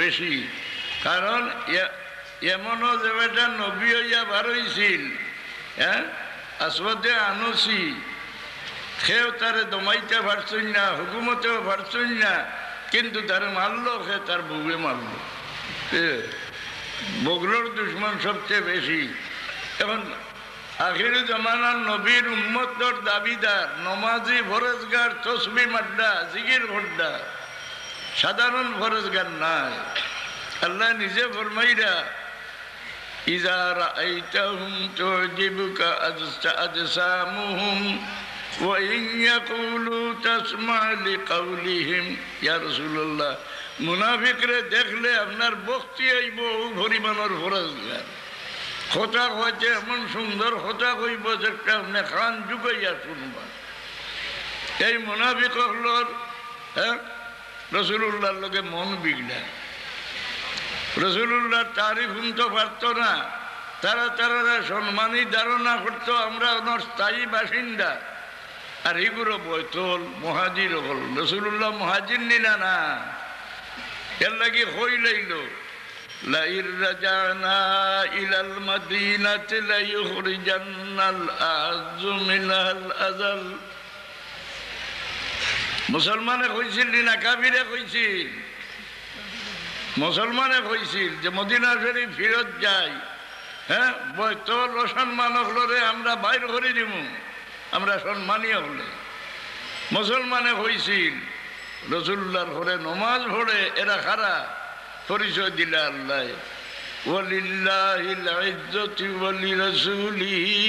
বেশি। কারণ এমনও যে বেটা নবী হইয়া বার হইছিল, হ্যাঁ, আসওয়াদে আনসি, সেও তারে দমাইতে পারছই না, হুকুমতেও পারছই না, কিন্তু তারে মারলো, সে তার বউয়ে মারলো। বগলোর দুশ্মন সবচেয়ে বেশি। এখন আখির জমানার নবীর উম্মতর দাবিদার, নমাজি, ফরজগার, তসবি মাড্ডা, জিকির ভড্ডা, সাধারণ ফরজগার নাই। আল্লাহ নিজে ফরমাইরা, ইযা রাআইতাহুম তু'জিবুকা আজসামুহুম ওয়া ইন ইয়াকুলু তাসমা লিকাউলিহিম। ইয়া রাসূলুল্লাহ, মুনাফিকরে দেখলে আপনার বক্তি আইব পরিমাণের ফরজগার। কথা হয়েছে এমন সুন্দর কথা কইব যেটা আপনি খান যুগাইয়া শুনবা। এই মুনাফিক হলোর, হ্যাঁ, রাসূলুল্লাহর লগে মন বিগড়া। রাসূলুল্লাহর তারিফ শুনতে পারত না। তারা সম্মানী ধারণা করত আমরা ওনার স্থায়ী বাসিন্দা। আর এগুলো বৈতল মহাজির হল। রাসূলুল্লাহ মহাজির নিলা না, এর লাগি হই লাইল লাইর রাজানা ইলাল মাদিনাতি লাইখরিজান্নাল আযু মিনাল আযাল। মুসলমানে কইছিল না কাফিরে কইছিল? মুসলমানে কইছিল যে মদিনা শরীফ ফিরত যায়, হ্যাঁ, বৈতল অসম্মান হলে আমরা বাইর করে দিব, আমরা সম্মানী হলে। মুসলমানে কইছিল রাসূলুল্লাহর ঘরে নমাজ পড়ে এরা খারা পরিচয় দিলে আল্লাহ, ওয়ালিল্লাহিল ইজ্জাতু ওয়ালিরাসূলিহি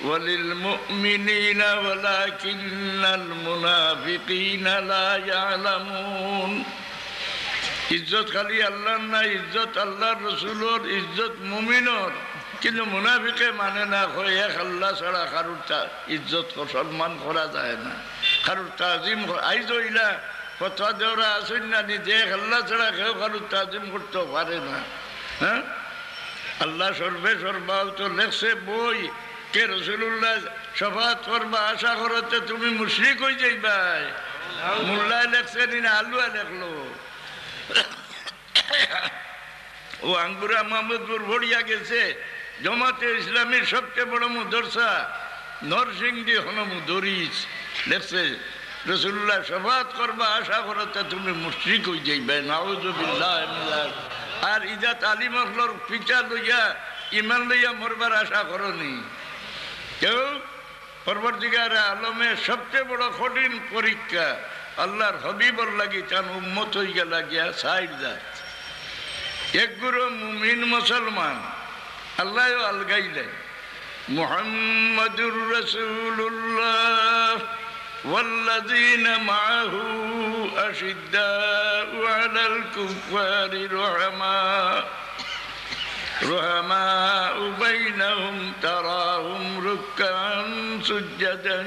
ওয়ালিল মুমিনিনা ওয়ালাকিন্নাল মুনাফিকিনা লা ইয়ালামুন। ইজ্জত খালি আল্লাহর না, ইজ্জত আল্লাহর রসুলের, ইজ্জত মুমিনের। কিন্তু মুনাফিকে মানে না, হয় এক আল্লাহ ছাড়া কারুর ইজ্জত সম্মান করা যায় না, কারুর তাজিম। আইজ ইলা কথা দেওয়া আসেন না, নিজে এক আল্লাহ ছাড়া কেউ কারুর তাজিম করতে পারে না। হ্যাঁ, আল্লাহ সর্বে সর্বাও তো লেখছে বই কে রাসূলুল্লাহ শফাত করবা আশা করতে তুমি মুশরিক হয়ে যাইবাই। মোল্লায় লেখছে না আলুয়া লেখলো। ও আঙ্গুরা মাহমুদপুর ভরিয়া গেছে। জামাতে ইসলামীর সবচেয়ে বড় মুদরসা নরসিংদী হনমুদরিস লেখছে রাসূলুল্লাহ শফাত করবা আশা করতে তুমি মুশরিক হয়ে যাইবে। নাউযুবিল্লাহ। আর ইজা তালিম হলর পিছা লইয়া ইমান লইয়া মরবার আশা করনি কেউ। পরবর্তীকার আলমের সবচেয়ে বড় কঠিন পরীক্ষা আল্লাহর হবিবর লাগি তার উম্মত হয়ে গেল গিয়া সাইড জাত। এক গুরু মুমিন মুসলমান আল্লাহ আলগাইলেন মুহাম্মাদুর রাসূলুল্লাহ والذين معه أشداء على الكفار رحماء بينهم تراهم ركعا سجدا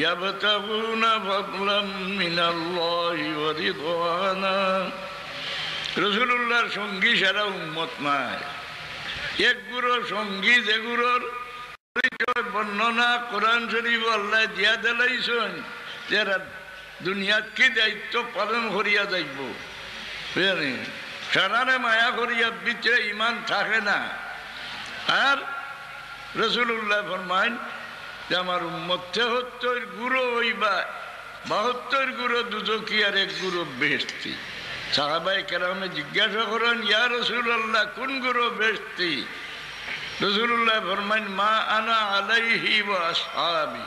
يبتغون فضلا من الله ورضوانا। রাসূলুল্লাহর সঙ্গী সারা উম্মত নাই। এক গুরু সঙ্গী, যে গুরুর পরিচয় বর্ণনা কোরআন শরীফ আল্লাহ দিয়া দিলাইছেন, যারা দুনিয়াত কি দায়িত্ব পালন করিয়া যাইব, বুঝলেন, সারারে মায়া করিয়া ভিতরে ইমান থাকে না। আর রাসূলুল্লাহ ফরমাইন যে আমার উম্মত ৭৩ গুরু হইবা, ৭২ গুরু দুজকি আর এক গুরু বেহেশতি। সাহাবায়ে কেরামে জিজ্ঞাসা করেন ইয়া রাসূলুল্লাহ কোন গুরু বেহেশতি? রাসূলুল্লাহ ফরমাইন মা আনা আলাইহি ওয়া আসহাবি।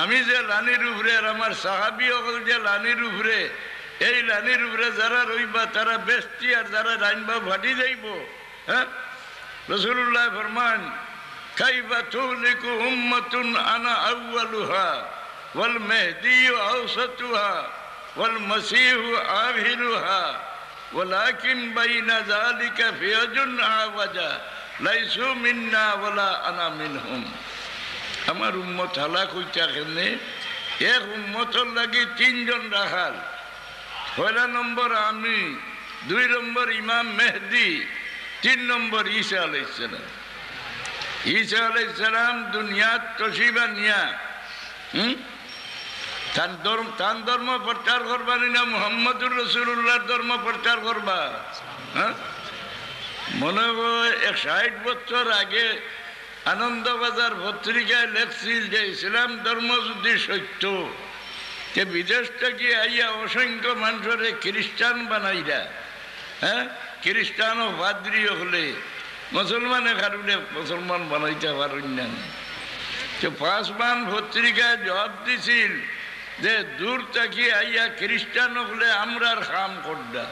আমি যে লানির উপরে আর আমার সাহাবী হল যে লানির উপরে, এই লানির উপরে যারা রইবা তারা বেহেশতি, আর যারা রাইনবা ফাটি যাইব। হ্যাঁ, রাসূলুল্লাহ ফরমান কাইফা তুহলিকু উম্মাতুন আনা আউয়ালুহা ওয়াল মাহদিয়ু আওসাতুহা ওয়াল মাসীহু আখিরুহা ওয়ালাকিন বাইনা যালিকা ফিয়াজুন আওয়াজা লাইসু মিন্না ওয়ালা আনা মিনহুম। আমার উম্মত হালাক হইতা কেমনে? এক উম্মতর লাগি ৩ জন রাখাল। পয়লা নম্বর আমি, ২ নম্বর ইমাম মেহদি, ৩ নম্বর ঈসা আলাইহিস সালাম। ঈসা আলাইহিস সালাম দুনিয়াত তশরিফ নিয়া তান ধর্ম প্রচার করবানি না মুহাম্মদুর রাসূলুল্লাহর ধর্ম প্রচার করবা? হ্যাঁ, মনে হয় 60 বছর আগে আনন্দবাজার পত্রিকায় লেখছিল যে ইসলাম ধর্ম যদি সত্য, যে বিদেশ থেকে আইয়া অসংখ্য মানুষরে খ্রিস্টান বানাইরা, হ্যাঁ, খ্রিস্টান ও পাদ্রী হলে মুসলমানে কারণে মুসলমান বানাইতে পারেন না। তো পাঁচমান পত্রিকায় জবাব দিছিল যে দূর থেকে আইয়া খ্রিস্টান হলে আমরার কাম করডা,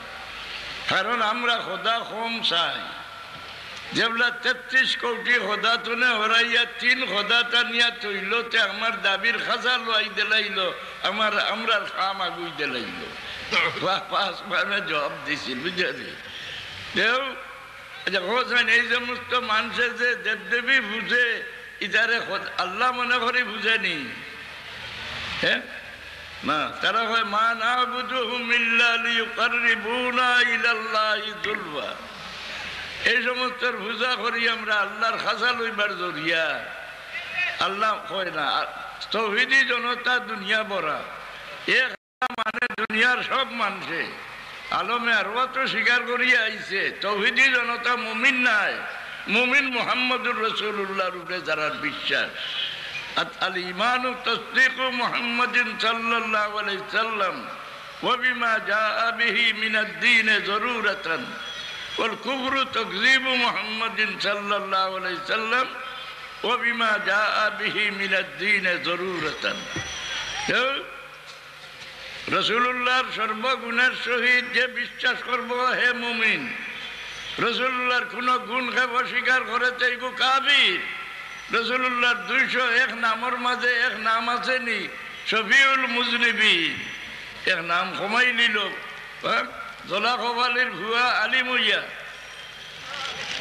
কারণ আমরা খোদা কম চাই। যেগুলা 33 কোটি খোদা তুলে হরাইয়া 3 খোদা টানিয়া তৈলতে আমার দাবির খাজা লই দিলাইল, আমরার কাম আগুই দিলাইল। পাঁচ মানে জবাব দিছিল, বুঝলি? দেও হোসেন এই সমস্ত মানুষের যে দেবদেবী বুঝে, ইতারে আল্লাহ মনে করে বুঝেনি। হ্যাঁ না, তারা হয় মা না'বুদুহুম ইল্লা লিয়ুকাররিবুনা ইলাল্লাহি যুলফা। এই সমস্ত পূজা করি আমরা আল্লাহর খাজা লইবার জরিয়া। আল্লাহ কয় না তৌহিদি জনতা দুনিয়া ভরা, এক মানে দুনিয়ার সব মানুষে আলমে আরও তো স্বীকার করিয়া আইছে তৌহিদি জনতা মুমিন নাই, মুমিন মুহাম্মদুর রাসূলুল্লাহর উপরে যারা বিশ্বাস। আল ঈমানু তাসদীকু মুহাম্মাদিন সাল্লাল্লাহু আলাইহি সাল্লাম ওয়া বিমা জাআ বিহি মিনাদ দ্বীন যারুরাতান ওয়াল কুফরু তাকযীবু মুহাম্মাদিন সাল্লাল্লাহু আলাইহি সাল্লাম ওয়া বিমা জাআ বিহি মিনাদ দ্বীন যারুরাতান। রাসূলুল্লাহর সর্বগুণের সহিত যে বিশ্বাস করব হে মুমিন, রাসূলুল্লাহর কোন গুণকে অস্বীকার করে তাইগো কাফির। রাসূলুল্লাহর 201 নামের মাঝে এক নাম আছে নি শফিউল মুজনিবিন, এক নাম কমাই নিল জলা কবালির ভুয়া আলিমইয়া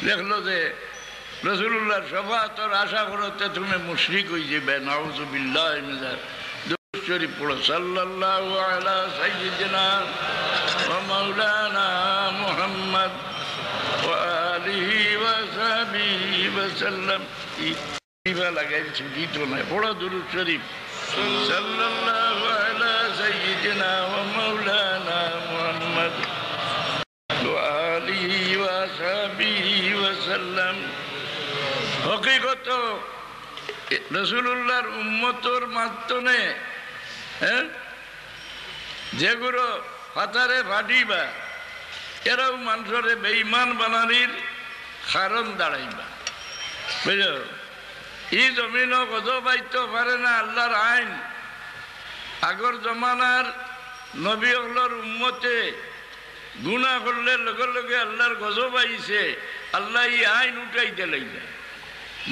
লেখলো যে রাসূলুল্লাহর শাফাআতের আশা করতে তুমি মুশরিক হয়ে যাবে। নাউযুবিল্লাহি মিন যালিক। শরীফ পড়ো সাল্লাল্লাহু আলা সাইয়্যিদিনা ওয়া মাওলানা মুহাম্মদ ওয়া আলিহি ওয়া সাহবিহি ওয়া সাল্লাম। ইবা লাগাই ছুটি তো নাই, পড়ো দুরূদ শরীফ সাল্লাল্লাহু আলা সাইয়্যিদিনা ওয়া মাওলানা মুহাম্মদ ওয়া আলিহি ওয়া সাহবিহি ওয়া সাল্লাম। হকিকত রাসূলুল্লাহর উম্মতর মাধ্যমে যেগুলো হাতারে ফাটিবা এরাও মানুষের বেঈমান বানানির কারণ দাঁড়াইবা, বুঝলো? এই জমিনও গজব পাইতে পারে না আল্লাহর আইন। আগর জমানার নবী হলর উম্মতে গুনাহ করলে লগে লগে আল্লাহর গজব আইছে, আল্লাহ এই আইন উঠাই দিলাইলা।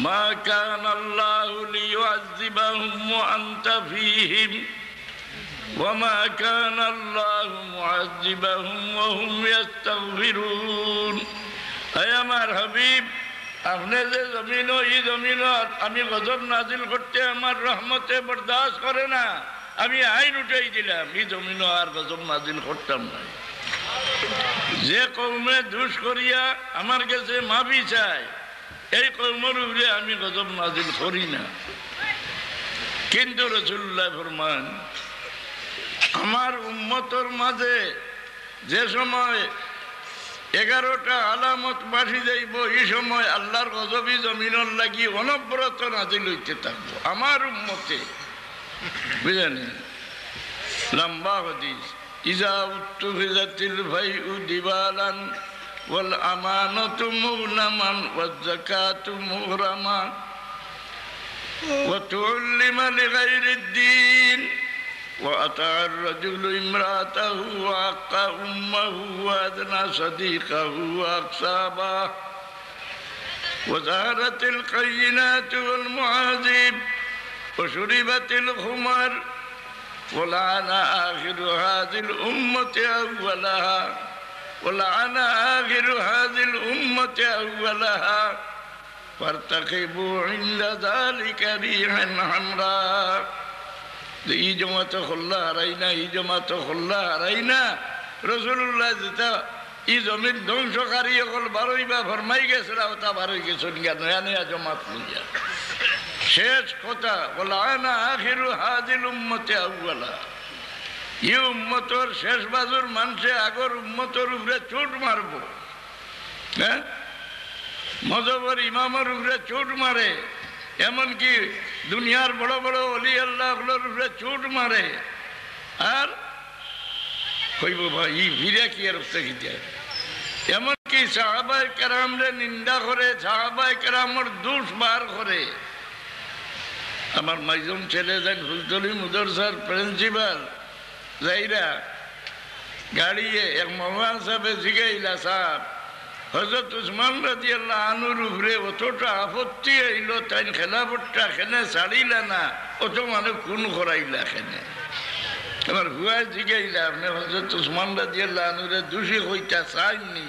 মা কানা আল্লাহু লিয়ুআযযিবাহুম ওয়া আনতা ফীহিম ওয়া মা কানা আল্লাহু মুআযযিবাহুম ওয়া হুম ইস্তাগফিরুন। হে আমার হাবিব, আপনি যে জমিন এই জমিন আমি গজব নাজিল করতে আমার রহমতে বরদাস্ত করে না, আমি আইন উঠাই দিলাম, এই জমিন আর গজব নাজিল করতাম না। যে কওমে দুষ করিয়া আমার কাছে মাফি চায় এই কওমের উপরে আমি গজব নাজিল করি না। কিন্তু রাসূলুল্লাহ ফরমান আমার উম্মতর মাঝে যে সময় 11টা আলামত বাসি যাইব, এই সময় আল্লাহর গজবি জমিনের লাগি অনবরত নাজিল হইতে থাকবো আমার উম্মতে, বুঝলেন? লম্বা হাদিস। ইজা উত্তুফিজাতিল ফাইউ দিবালান ওয়াল আমানাতু মুগনামান ওয়াজ যাকাতু মুহরামা ওয়া তুল্লিমা লিগাইরিদ দ্বীন ওয়া আতা'আর রাজুলু ইমরাতাহু ওয়া আক্কা উম্মাহু ওয়া আদনা সাদিকাহু ওয়া আকসাবা ওয়া যাহারাতিল কায়িনাতু ওয়াল মুআযিব ওয়া শুরিবাতিল খুমার ولعن آخر هذه الأمة أولها ولعن آخر هذه الأمة أولها فارتقبوا عند ذلك ريحا حمراء। এই জমাতে খোল্লা হারাইনা, এই জমাতে খোল্লা হারাইনা। রাসূলুল্লাহ যেটা এই জমির ধ্বংসকারী সকল বারোই বা ফরমাই গেছে, তা বারোই গেছেন কেন এনে জমাত লইয়া। শেষ কথা বলা আনা আখিরু হাজিল উম্মতে আউয়ালা, ই উম্মতর শেষ বাজুর মানুষে আগর উম্মতর উপরে চোট মারব, হ্যাঁ মজবর ইমামের উপরে চোট মারে, এমনকি দুনিয়ার বড় বড় অলি আল্লাহগুলোর উপরে চোট মারে। আর কইব ভাই ই ভিড়া কি আর এমনকি সাহাবায়ে কেরামরে নিন্দা করে, সাহাবায়ে কেরামর দোষ বার করে। আমার মাইজুম ছেলে যান ফুলতলি মুদরসার প্রিন্সিপাল যাইরা গাড়িয়ে এক মহান সাহেবে জিগাইলা, সাহেব হযরত উসমান রাদিয়াল্লাহু আনহুর উপরে অতটা আপত্তি আইল, তাই খেলাফতটা খেনে ছাড়িলা না, অত মানে কোন করাইলা খেনে। আমার হুয়া জিগাইলা, আপনি হযরত উসমান রাদিয়াল্লাহু আনহুরে দোষী হইতা চাইনি?